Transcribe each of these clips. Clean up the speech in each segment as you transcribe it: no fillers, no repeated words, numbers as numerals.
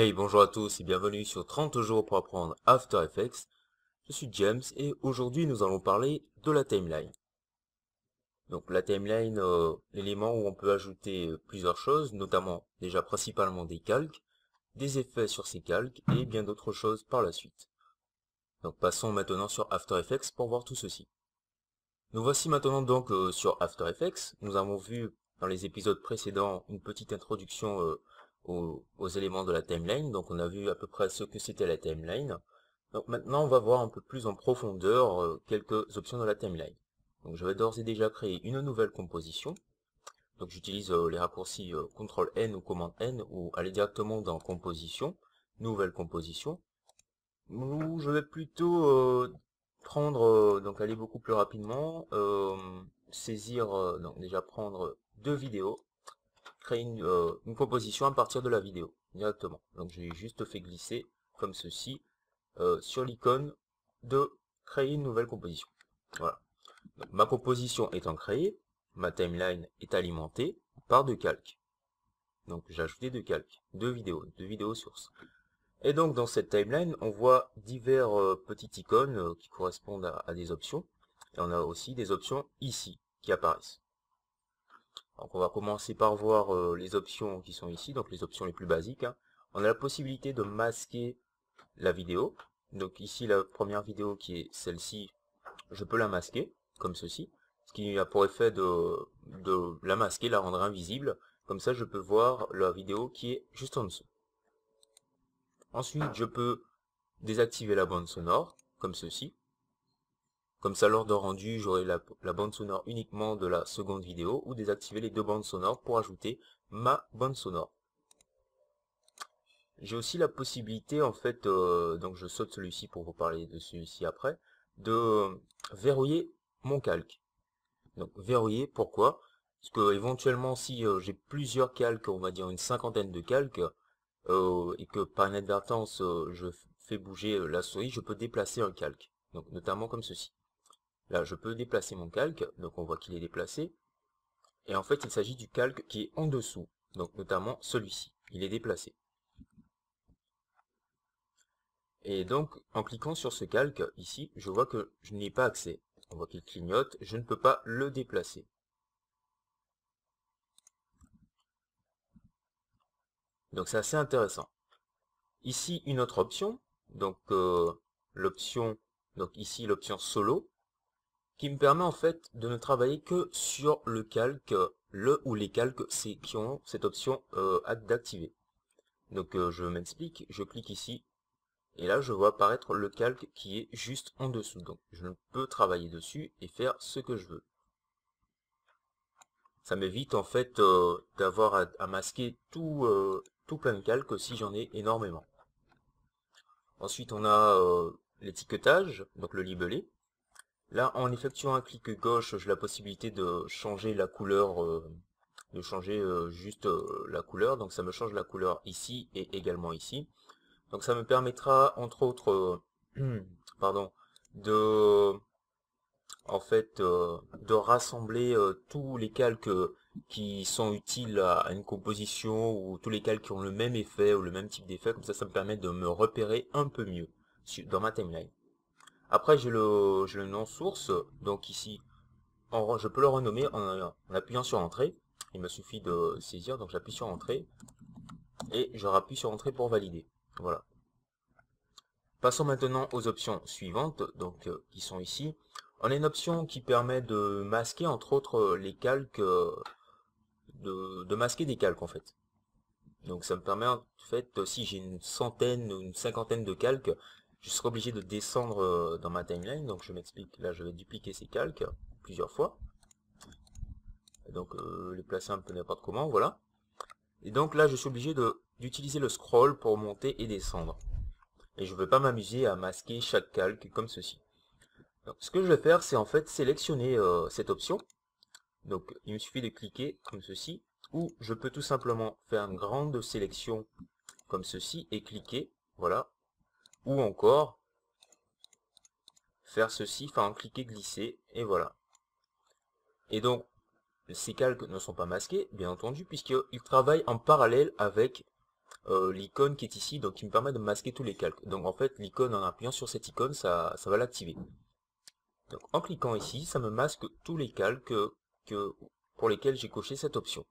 Hey, bonjour à tous et bienvenue sur 30 jours pour apprendre After Effects. Je suis James et aujourd'hui nous allons parler de la timeline. Donc la timeline, l'élément où on peut ajouter plusieurs choses, notamment déjà principalement des calques, des effets sur ces calques et bien d'autres choses par la suite. Donc passons maintenant sur After Effects pour voir tout ceci. Nous voici maintenant donc sur After Effects. Nous avons vu dans les épisodes précédents une petite introduction aux éléments de la timeline. Donc on a vu à peu près ce que c'était la timeline. Donc maintenant on va voir un peu plus en profondeur quelques options de la timeline. Donc je vais d'ores et déjà créer une nouvelle composition. Donc j'utilise les raccourcis CTRL N ou commande N ou aller directement dans composition, nouvelle composition. Ou je vais plutôt prendre, donc aller beaucoup plus rapidement, saisir, donc déjà prendre deux vidéos, créer une composition à partir de la vidéo, directement. Donc j'ai juste fait glisser, comme ceci, sur l'icône de créer une nouvelle composition. Voilà. Donc, ma composition étant créée, ma timeline est alimentée par deux calques. Donc j'ai ajouté deux calques, deux vidéos sources. Et donc dans cette timeline, on voit divers petites icônes qui correspondent à des options. Et on a aussi des options ici qui apparaissent. Donc on va commencer par voir les options qui sont ici, donc les options les plus basiques, hein. On a la possibilité de masquer la vidéo. Donc ici la première vidéo qui est celle-ci, je peux la masquer, comme ceci. Ce qui a pour effet de la masquer, la rendre invisible. Comme ça je peux voir la vidéo qui est juste en dessous. Ensuite je peux désactiver la bande sonore, comme ceci. Comme ça, lors de rendu, j'aurai la bande sonore uniquement de la seconde vidéo, ou désactiver les deux bandes sonores pour ajouter ma bande sonore. J'ai aussi la possibilité, en fait, donc je saute celui-ci pour vous parler de celui-ci après, de verrouiller mon calque. Donc verrouiller, pourquoi? Parce que éventuellement, si j'ai plusieurs calques, on va dire une cinquantaine de calques, et que par inadvertance je fais bouger la souris, je peux déplacer un calque. Donc notamment comme ceci. Là, je peux déplacer mon calque, donc on voit qu'il est déplacé. Et en fait, il s'agit du calque qui est en dessous, donc notamment celui-ci. Il est déplacé. Et donc, en cliquant sur ce calque, ici, je vois que je n'y ai pas accès. On voit qu'il clignote, je ne peux pas le déplacer. Donc c'est assez intéressant. Ici, une autre option, donc l'option, donc ici l'option solo, qui me permet en fait de ne travailler que sur le calque, le ou les calques qui ont cette option d'activer. Donc je m'explique, je clique ici, et là je vois apparaître le calque qui est juste en dessous. Donc je peux travailler dessus et faire ce que je veux. Ça m'évite en fait d'avoir à masquer tout plein de calques si j'en ai énormément. Ensuite on a l'étiquetage, donc le libellé. Là, en effectuant un clic gauche, j'ai la possibilité de changer la couleur, de changer juste la couleur. Donc ça me change la couleur ici et également ici. Donc ça me permettra, entre autres, pardon, de, en fait, de rassembler tous les calques qui sont utiles à une composition ou tous les calques qui ont le même effet ou le même type d'effet. Comme ça me permet de me repérer un peu mieux dans ma timeline. Après, j'ai le nom source, donc ici, je peux le renommer en appuyant sur Entrée. Il me suffit de saisir, donc j'appuie sur Entrée, et je rappuie sur Entrée pour valider. Voilà. Passons maintenant aux options suivantes, donc qui sont ici. On a une option qui permet de masquer, entre autres, les calques, de masquer des calques en fait. Donc ça me permet en fait, si j'ai une centaine ou une cinquantaine de calques, je serai obligé de descendre dans ma timeline. Donc je m'explique, là je vais dupliquer ces calques plusieurs fois. Et donc les placer un peu n'importe comment, voilà. Et donc là je suis obligé d'utiliser le scroll pour monter et descendre. Et je ne veux pas m'amuser à masquer chaque calque comme ceci. Donc, ce que je vais faire, c'est en fait sélectionner cette option. Donc il me suffit de cliquer comme ceci, ou je peux tout simplement faire une grande sélection comme ceci et cliquer, voilà. Ou encore faire ceci, enfin cliquer, glisser, et voilà. Et donc ces calques ne sont pas masqués, bien entendu, puisqu'ils travaillent en parallèle avec l'icône qui est ici, donc qui me permet de masquer tous les calques. Donc en fait, l'icône, en appuyant sur cette icône, ça va l'activer. Donc en cliquant ici, ça me masque tous les calques pour lesquels j'ai coché cette option.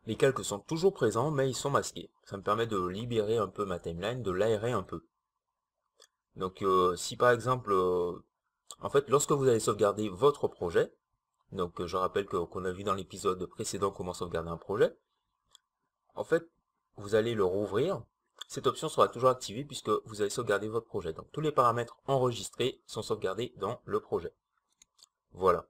Les calques sont toujours présents, mais ils sont masqués. Ça me permet de libérer un peu ma timeline, de l'aérer un peu. Donc si par exemple, en fait, lorsque vous allez sauvegarder votre projet, donc je rappelle qu'on a vu dans l'épisode précédent comment sauvegarder un projet, en fait, vous allez le rouvrir. Cette option sera toujours activée puisque vous allez sauvegarder votre projet. Donc tous les paramètres enregistrés sont sauvegardés dans le projet. Voilà.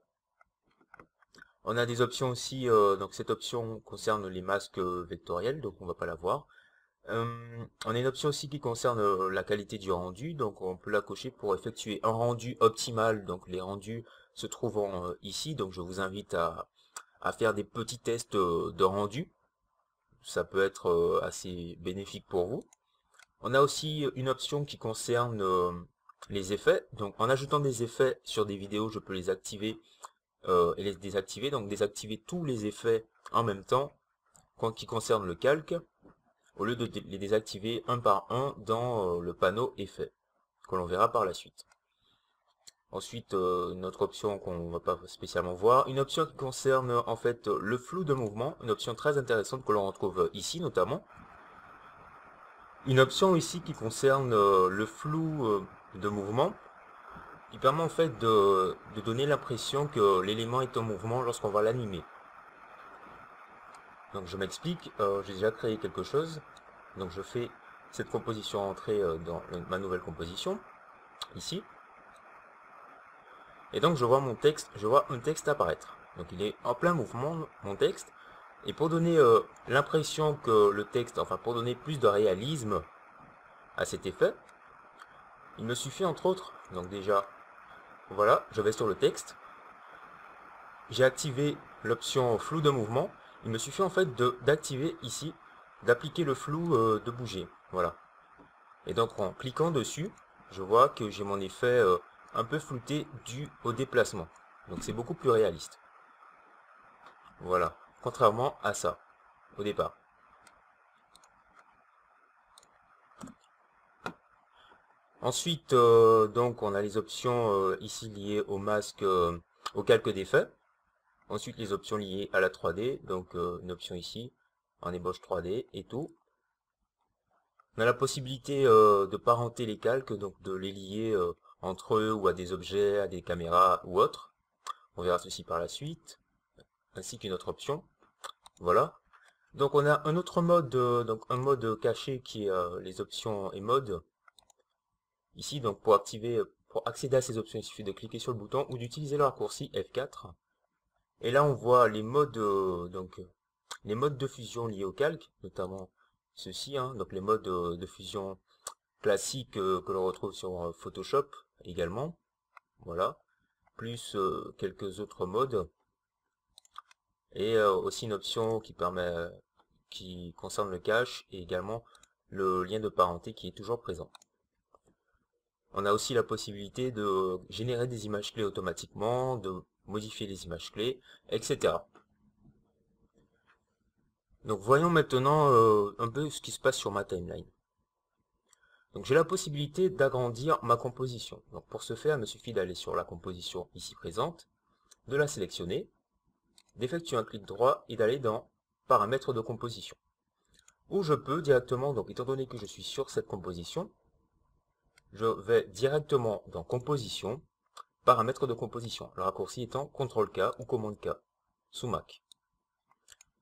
On a des options aussi, donc cette option concerne les masques vectoriels, donc on va pas la voir. On a une option aussi qui concerne la qualité du rendu, donc on peut la cocher pour effectuer un rendu optimal, donc les rendus se trouvant ici, donc je vous invite à faire des petits tests de rendu, ça peut être assez bénéfique pour vous. On a aussi une option qui concerne les effets, donc en ajoutant des effets sur des vidéos, je peux les activer et les désactiver, donc désactiver tous les effets en même temps qui concernent le calque, au lieu de les désactiver un par un dans le panneau effets, que l'on verra par la suite. Ensuite, une autre option qu'on ne va pas spécialement voir, une option qui concerne en fait le flou de mouvement, une option très intéressante que l'on retrouve ici notamment. Une option ici qui concerne le flou de mouvement, qui permet en fait de donner l'impression que l'élément est en mouvement lorsqu'on va l'animer. Donc je m'explique, j'ai déjà créé quelque chose, donc je fais cette composition entrer dans ma nouvelle composition, ici, et donc je vois mon texte, je vois un texte apparaître. Donc il est en plein mouvement, mon texte, et pour donner l'impression que le texte, enfin pour donner plus de réalisme à cet effet, il me suffit entre autres, donc déjà, voilà, je vais sur le texte, j'ai activé l'option flou de mouvement, il me suffit en fait d'activer ici, d'appliquer le flou de bouger, voilà. Et donc en cliquant dessus, je vois que j'ai mon effet un peu flouté dû au déplacement. Donc c'est beaucoup plus réaliste. Voilà, contrairement à ça, au départ. Ensuite, donc on a les options ici liées au masque, au calque d'effet. Ensuite, les options liées à la 3D, donc une option ici, en ébauche 3D et tout. On a la possibilité de parenter les calques, donc de les lier entre eux ou à des objets, à des caméras ou autres. On verra ceci par la suite, ainsi qu'une autre option. Voilà. Donc on a un autre mode, donc un mode caché qui est les options et modes. Ici, donc pour accéder à ces options, il suffit de cliquer sur le bouton ou d'utiliser le raccourci F4. Et là, on voit les modes, les modes de fusion liés au calque, notamment ceux-ci, hein, donc les modes de fusion classiques que l'on retrouve sur Photoshop également. Voilà. Plus quelques autres modes. Et aussi une option qui concerne le cache et également le lien de parenté qui est toujours présent. On a aussi la possibilité de générer des images clés automatiquement, de modifier les images clés, etc. Donc voyons maintenant un peu ce qui se passe sur ma timeline. Donc j'ai la possibilité d'agrandir ma composition. Donc pour ce faire, il me suffit d'aller sur la composition ici présente, de la sélectionner, d'effectuer un clic droit et d'aller dans Paramètres de composition. Où je peux directement, donc étant donné que je suis sur cette composition, je vais directement dans Composition, Paramètres de composition, le raccourci étant CTRL-K ou Commande-K, sous Mac.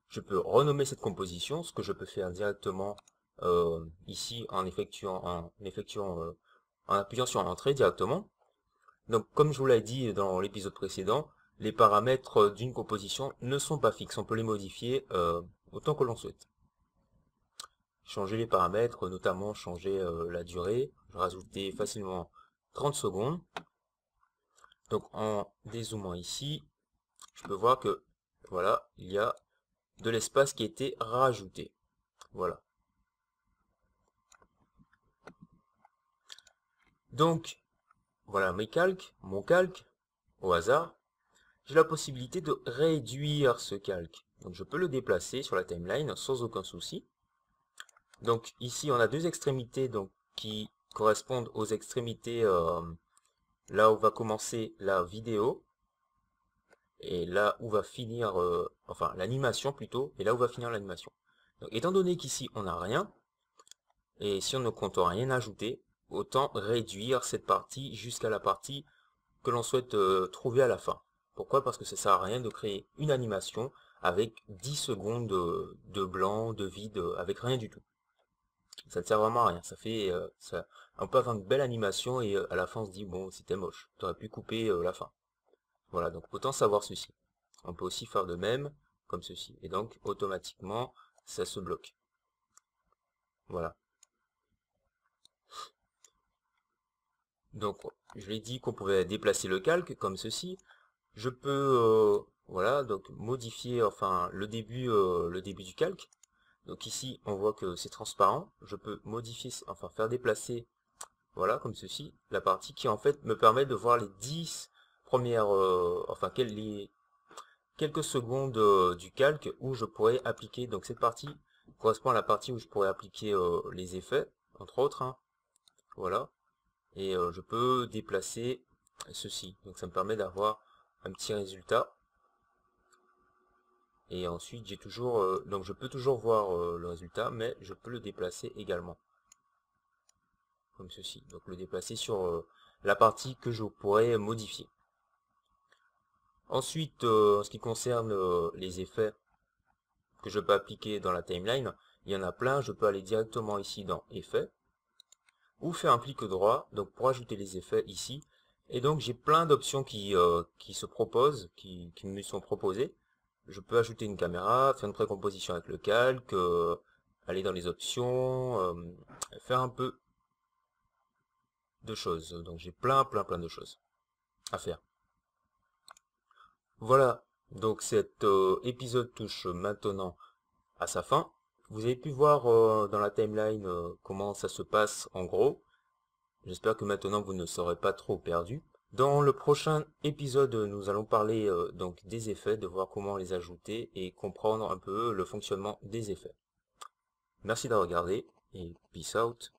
Je peux renommer cette composition, ce que je peux faire directement ici en appuyant sur Entrée directement. Donc comme je vous l'ai dit dans l'épisode précédent, les paramètres d'une composition ne sont pas fixes, on peut les modifier autant que l'on souhaite. Changer les paramètres, notamment changer la durée, rajouter facilement 30 secondes. Donc en dézoomant ici, je peux voir que voilà, il y a de l'espace qui a été rajouté. Voilà. Donc, voilà mes calques, mon calque, au hasard. J'ai la possibilité de réduire ce calque. Donc je peux le déplacer sur la timeline sans aucun souci. Donc ici, on a deux extrémités donc, qui correspondent aux extrémités là où va commencer la vidéo et là où va finir, enfin l'animation plutôt, et là où va finir l'animation. Donc étant donné qu'ici on n'a rien, et si on ne compte rien ajouter, autant réduire cette partie jusqu'à la partie que l'on souhaite trouver à la fin. Pourquoi? Parce que ça sert à rien de créer une animation avec 10 secondes de blanc, de vide, avec rien du tout. Ça ne sert vraiment à rien. Ça fait, on peut avoir une belle animation et à la fin on se dit bon c'était moche. Tu aurais pu couper la fin. Voilà, donc autant savoir ceci. On peut aussi faire de même comme ceci. Et donc automatiquement ça se bloque. Voilà. Donc je l'ai dit qu'on pouvait déplacer le calque comme ceci. Je peux voilà donc modifier enfin le début du calque. Donc ici on voit que c'est transparent. Je peux modifier enfin faire déplacer voilà comme ceci la partie qui en fait me permet de voir les 10 premières enfin les quelques secondes du calque où je pourrais appliquer donc cette partie correspond à la partie où je pourrais appliquer les effets entre autres hein. Voilà et je peux déplacer ceci donc ça me permet d'avoir un petit résultat. Et ensuite, j'ai toujours, donc je peux toujours voir le résultat, mais je peux le déplacer également, comme ceci. Donc le déplacer sur la partie que je pourrais modifier. Ensuite, en ce qui concerne les effets que je peux appliquer dans la timeline, il y en a plein. Je peux aller directement ici dans Effets, ou faire un clic droit, donc pour ajouter les effets ici. Et donc j'ai plein d'options qui se proposent, qui me sont proposées. Je peux ajouter une caméra, faire une précomposition avec le calque, aller dans les options, faire un peu de choses. Donc j'ai plein de choses à faire. Voilà, donc cet épisode touche maintenant à sa fin. Vous avez pu voir dans la timeline comment ça se passe en gros. J'espère que maintenant vous ne serez pas trop perdu. Dans le prochain épisode, nous allons parler donc des effets, de voir comment les ajouter et comprendre un peu le fonctionnement des effets. Merci d'avoir regardé et peace out.